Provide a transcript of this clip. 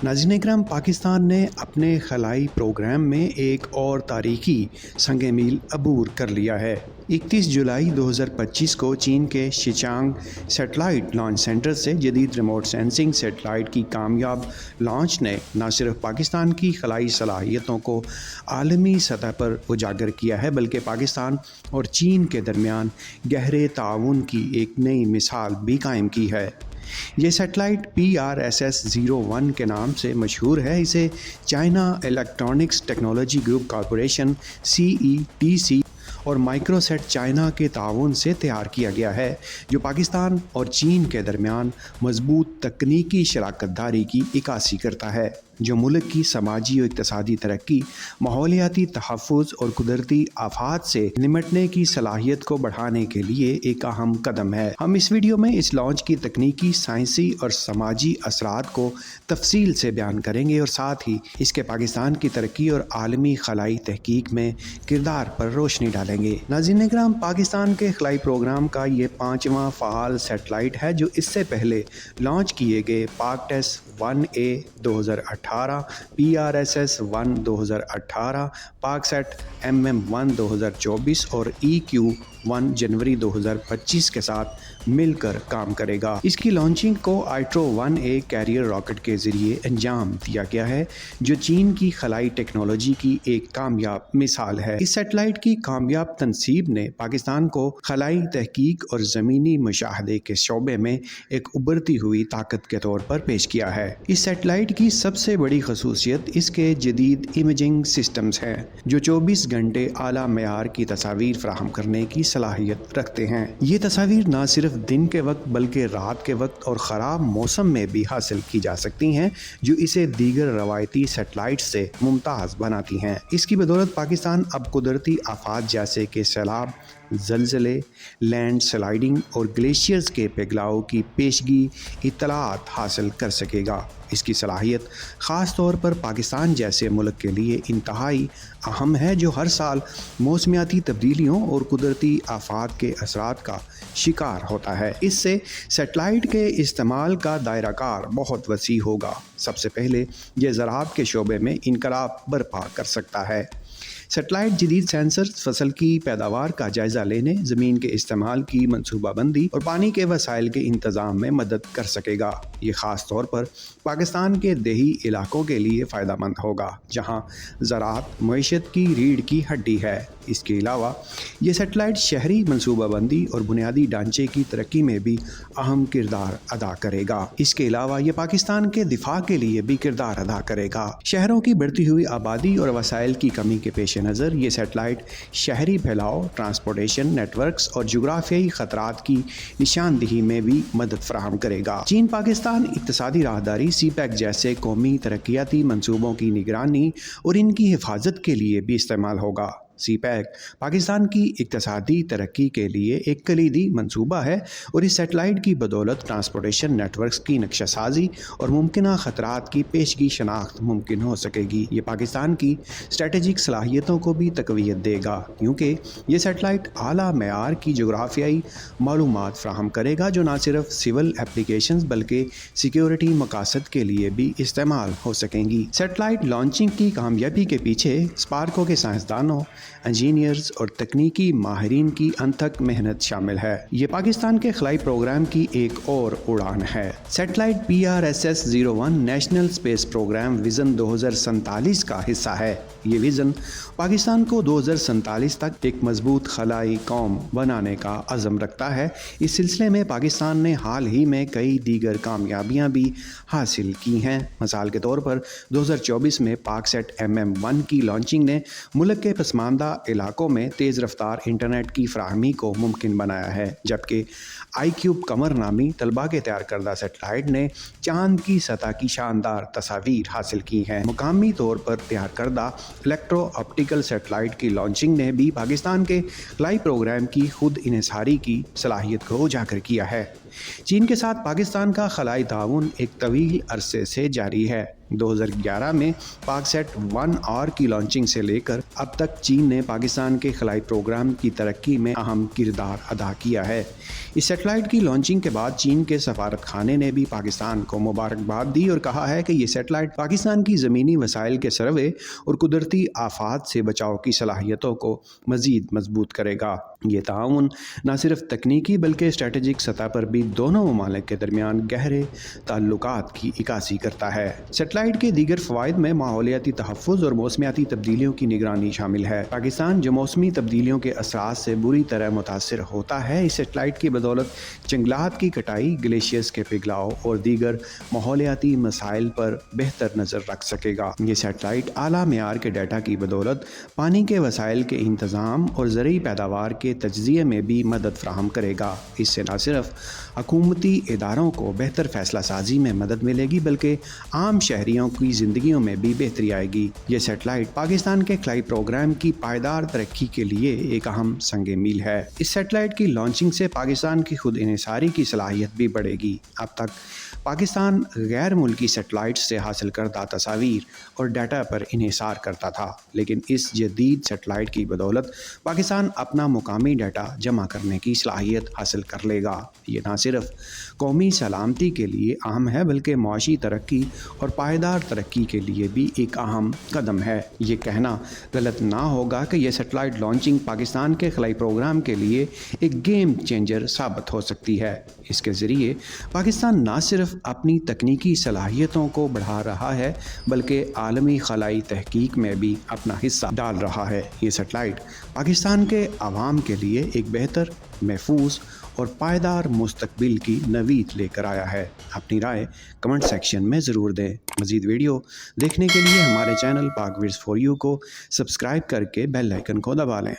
नाज़रीन इकराम, पाकिस्तान ने अपने खलाई प्रोग्राम में एक और तारीखी संग मील अबूर कर लिया है। 31 जुलाई 2025 को चीन के शिचांग सेटेलाइट लॉन्च सेंटर से जदीद रिमोट सेंसिंग सेटेलाइट की कामयाब लॉन्च ने न सिर्फ पाकिस्तान की खलाई सलाहियतों को आलमी सतह पर उजागर किया है, बल्कि पाकिस्तान और चीन के दरमियान गहरे ताउन की एक नई मिसाल भी कायम की है। ये सैटेलाइट PRSS-01 के नाम से मशहूर है। इसे China electronics technology group corporation CETC और माइक्रोसेट चाइना के ताउन से तैयार किया गया है, जो पाकिस्तान और चीन के दरमियान मजबूत तकनीकी शराकत दारी की इक्कासी करता है, जो मुल्क की समाजी और इक़्तिसादी तरक्की, माहौलियाती तहफ़्फ़ुज़ और कुदरती आफात से निमटने की सलाहियत को बढ़ाने के लिए एक अहम कदम है। हम इस वीडियो में इस लॉन्च की तकनीकी, साइंसी और समाजी असरात को तफसील से बयान करेंगे और साथ ही इसके पाकिस्तान की तरक्की और आलमी खलाई तहकीक में किरदार पर रोशनी डालेंगे। नाज़रीन इकराम, पाकिस्तान के खलाई प्रोग्राम का ये 5वां फ़ाल सैटेलाइट है, जो इससे पहले लॉन्च किए गए PAK-1A 2018, PRSS-1 2018, पाकसेट MM-1 2024 और EQ-1 जनवरी 2025 के साथ मिलकर काम करेगा। इसकी लॉन्चिंग को ITRO-1A कैरियर रॉकेट के ज़रिए अंजाम दिया गया है, जो चीन की खलाई टेक्नोलॉजी की एक कामयाब मिसाल है। इस सैटेलाइट की कामयाब तनसीब ने पाकिस्तान को खलाई तहकीक और ज़मीनी मुशाहदे के शोबे में एक उभरती हुई ताकत के तौर पर पेश किया है। इस सैटेलाइट की सबसे बड़ी खसूसियत इसके जदीद इमेजिंग सिस्टम्स हैं, जो 24 घंटे आला मेयार की तस्वीर फराहम करने की सलाहियत रखते हैं। ये तस्वीर न सिर्फ दिन के वक्त बल्कि रात के वक्त और ख़राब मौसम में भी हासिल की जा सकती हैं, जो इसे दीगर रवायती सैटेलाइट से मुमताज़ बनाती हैं। इसकी बदौलत पाकिस्तान अब कुदरती आफात जैसे कि सैलाब, ज़लज़ले, लैंड स्लाइडिंग और ग्लेशियर्स के पिघलाव की पेशगी इत्तलात हासिल कर सकेगा। इसकी सलाहियत ख़ास तौर पर पाकिस्तान जैसे मुल्क के लिए इंतहाई अहम है, जो हर साल मौसमियाती तब्दीलियों और कुदरती आफात के असरात का शिकार होता है। इससे सैटेलाइट के इस्तेमाल का दायरा कार बहुत वसी होगा। सबसे पहले यह ज़राअत के शोबे में इनकलाब बर्पा कर सकता है। सैटेलाइट जदीद सेंसर फसल की पैदावार का जायज़ा लेने, ज़मीन के इस्तेमाल की मनसूबाबंदी और पानी के वसाइल के इंतज़ाम में मदद कर सकेगा। ये ख़ास तौर पर पाकिस्तान के देही इलाकों के लिए फ़ायदेमंद होगा, जहाँ ज़राअत मईशत की रीढ़ की हड्डी है। इसके अलावा ये सैटेलाइट शहरी मनसूबाबंदी और बुनियादी ढांचे की तरक्की में भी अहम किरदार अदा करेगा। इसके अलावा ये पाकिस्तान के दिफा के लिए भी किरदार अदा करेगा। शहरों की बढ़ती हुई आबादी और वसाइल की कमी के पेश नज़र ये सैटेलाइट शहरी फैलाव, ट्रांसपोर्टेशन नेटवर्क्स और जुग्राफियाई ख़तरात की निशानदेही में भी मदद फराहम करेगा। चीन पाकिस्तान इक़्तिसादी राहदारी, CPEC जैसे कौमी तरक्याती मंसूबों की निगरानी और इनकी हिफाजत के लिए भी इस्तेमाल होगा। CPEC पाकिस्तान की इक़्तिसादी तरक्की के लिए एक कलीदी मंसूबा है और इस सैटेलाइट की बदौलत ट्रांसपोर्टेशन नेटवर्क्स की नक्शा साजी और मुमकिन ख़तरात की पेशगी शनाख्त मुमकिन हो सकेगी। ये पाकिस्तान की स्ट्रेटेजिक सलाहियतों को भी तक़वियत देगा, क्योंकि ये सैटेलाइट आला मेयार की जोग्राफियाई मालूमात फ़राहम करेगा, जो न सिर्फ सिविल एप्लीकेशंस बल्कि सिक्योरिटी मकासद के लिए भी इस्तेमाल हो सकेंगी। सैटेलाइट लॉन्चिंग की कामयाबी के पीछे स्पार्को के साइंसदानों, इंजीनियर्स और तकनीकी माहिरीन की अनथक मेहनत शामिल है। ये पाकिस्तान के खलाई प्रोग्राम की एक और उड़ान है। Satellite PRSS-01 national space programme vision 2047 का हिस्सा है। ये विज़न पाकिस्तान को 2047 तक एक मजबूत खलाई कौम बनाने का अज़म रखता है। इस सिलसिले में पाकिस्तान ने हाल ही में कई दीगर कामयाबियाँ भी हासिल की हैं। मिसाल के तौर पर 2024 में पाकसेट MM-1 की लॉन्चिंग ने मुल्क के पसमानदा इलाकों में तेज़ रफ्तार इंटरनेट की फराहमी को मुमकिन बनाया है, जबकि iCube कमर नामी तलबा के तैयार करदा सैटेलाइट ने चांद की सतह की शानदार तस्वीर हासिल की हैं। मुकामी तौर पर तैयार करदा इलेक्ट्रो ऑप्टिकल सैटेलाइट की लॉन्चिंग ने भी पाकिस्तान के खलाई प्रोग्राम की खुद इन्हिसारी की सलाहियत को उजागर किया है। चीन के साथ पाकिस्तान का खलाई ताउन एक तवील अरसे से जारी है। 2011 में पाकसेट 1R की लॉन्चिंग से लेकर अब तक चीन ने पाकिस्तान के खलाई प्रोग्राम की तरक्की में अहम किरदार अदा किया है। इस सैटेलाइट की लॉन्चिंग के बाद चीन के सफारत खाने ने भी पाकिस्तान को मुबारकबाद दी और कहा है कि ये सैटेलाइट पाकिस्तान की ज़मीनी वसाइल के सर्वे और कुदरती आफात से बचाव की सलाहियतों को मज़ीद मजबूत करेगा। ये ताउन न सिर्फ तकनीकी बल्कि स्ट्रेटेजिक सतह पर भी दोनों ममालिक के दरमियान गहरे ताल्लुकात की इकासी करता है। सैटेलाइट के दीगर फ़वाइद में माहौलियाती तहफ़्फ़ुज़ और मौसमियाती तब्दीलियों की निगरानी शामिल है। पाकिस्तान जो मौसमी तब्दीलियों के असरात से बुरी तरह मुतासिर होता है, इस सैटेलाइट की बदौलत जंगलात की कटाई, ग्लेशियर्स के पिघलाव और दीगर माहौलियाती मसाइल पर बेहतर नज़र रख सकेगा। ये सैटेलाइट आला मेयार के डाटा की बदौलत पानी के वसाइल के इंतज़ाम और ज़रई पैदावार के तज्ज़िये में भी मदद फ़राहम करेगा। इससे न सिर्फ हुकूमती इदारों को बेहतर फ़ैसला साजी में मदद मिलेगी बल्कि आम शहरियों की ज़िंदगियों में भी बेहतरी आएगी। ये सैटेलाइट पाकिस्तान के खलाई प्रोग्राम की पायदार तरक्की के लिए एक अहम संग मील है। इस सैटेलाइट की लॉन्चिंग से पाकिस्तान की खुद इन्हिसारी की सलाहियत भी बढ़ेगी। अब तक पाकिस्तान गैर मुल्की सैटेलाइट से हासिल करदा तस्वीर और डाटा पर इन्हिसार करता था, लेकिन इस जदीद सैटेलाइट की बदौलत पाकिस्तान अपना मुकामी डाटा जमा करने की सलाहियत हासिल कर लेगा। ये न सिर्फ कौमी सलामती के लिए अहम है बल्कि मुआशी तरक्की और पायदार तरक्की के लिए भी एक अहम कदम है। ये कहना गलत ना होगा कि यह सैटेलाइट लॉन्चिंग पाकिस्तान के खलाई प्रोग्राम के लिए एक गेम चेंजर साबित हो सकती है। इसके ज़रिए पाकिस्तान न सिर्फ अपनी तकनीकी सलाहियतों को बढ़ा रहा है बल्कि आलमी खलाई तहकीक में भी अपना हिस्सा डाल रहा है। ये सैटेलाइट पाकिस्तान के आवाम के लिए एक बेहतर, महफूज और पायदार मुस्तकबिल की नवीद लेकर आया है। अपनी राय कमेंट सेक्शन में ज़रूर दें। मज़ीद वीडियो देखने के लिए हमारे चैनल पाक विड्स फॉर यू को सब्सक्राइब करके बेल आइकन को दबा लें।